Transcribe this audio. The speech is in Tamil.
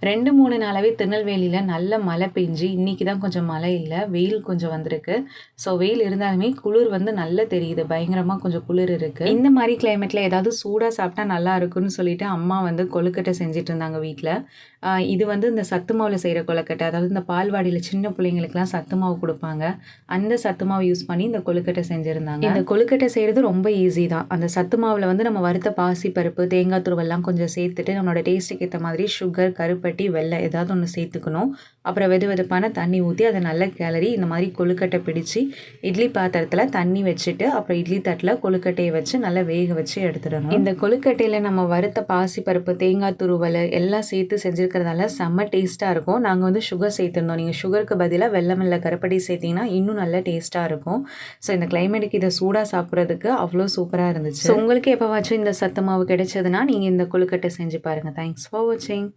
2, 3 நாளாவே திருநெல்வேலியில நல்ல மழை பெஞ்சு, இன்னைக்கு தான் கொஞ்சம் மழை இல்ல. வெயில் கொஞ்சம் வந்திருக்கு. ஸோ வெயில் இருந்தாலுமே குளிர் வந்து நல்லா தெரியுது. பயங்கரமா கொஞ்சம் குளிர் இருக்கு. இந்த மாரி கிளைமேட்ல ஏதாவது சூடா சாப்பிட்டா நல்லா இருக்கும்னு சொல்லிட்டு அம்மா வந்து கொழுக்கட்டை செஞ்சுட்டு இருந்தாங்க வீட்ல. இது வந்து இந்த சத்து மாவுல செய்ற கொழுக்கட்டை. அதாவது இந்த பால்வாடியில சின்ன பிள்ளைங்களுக்குலாம் சத்து மாவு குடுப்பாங்க. அந்த சத்து மாவு யூஸ் பண்ணி இந்த கொழுக்கட்டை செஞ்சிருந்தாங்க. இந்த கொழுக்கட்டை செய்றது ரொம்ப ஈஸி தான். அந்த சத்து மாவுல வந்து நம்ம வறுத்த பாசிப்பருப்பு, தேங்காய் துருவல்லாம் கொஞ்சம் சேர்த்துட்டு, நம்மளோட டேஸ்ட்டுக்கு ஏத்த மாதிரி சுகர், கருப்பட்டி, வெல்லம் ஏதாவது ஒண்ணு சேர்த்துக்கணும். அப்புறம் வெதுவெதுப்பான தண்ணி ஊத்தி அத நல்லா கிளறி இந்த மாரி கொழுக்கட்டை பிடிச்சு, இட்லி பாத்திரத்துல தண்ணி வச்சுட்டு, அப்புறம் இட்லி தட்டுல கொழுக்கட்டைய வச்சு நல்லா வேக வச்சு எடுத்துடணும். இந்த கொழுக்கட்டையில நம்ம வறுத்த பாசிப்பருப்பு, தேங்காய் துருவல் எல்லாம் சேர்த்து செஞ்சிருக்கிறதால செம்ம டேஸ்ட்டா இருக்கும். நாங்க வந்து சுகர் சேர்த்திருந்தோம். நீங்க சுகருக்கு பதிலா வெல்லம் இல்ல கருப்பட்டி சேர்த்தீங்கன்னா இன்னும் நல்லா டேஸ்ட்டா இருக்கும். ஸோ இந்த கிளைமேட்டுக்கு இத சூடா சாப்பிடுறதுக்கு அவ்ளோ சூப்பரா இருந்துச்சு. ஸோ உங்களுக்கு எப்பவாச்சும் இந்த சத்து மாவு கிடைச்சதுன்னா, நீங்க இந்த கொழுக்கட்டை செஞ்சு பாருங்க. தேங்க்ஸ் ஃபார் வாட்சிங்.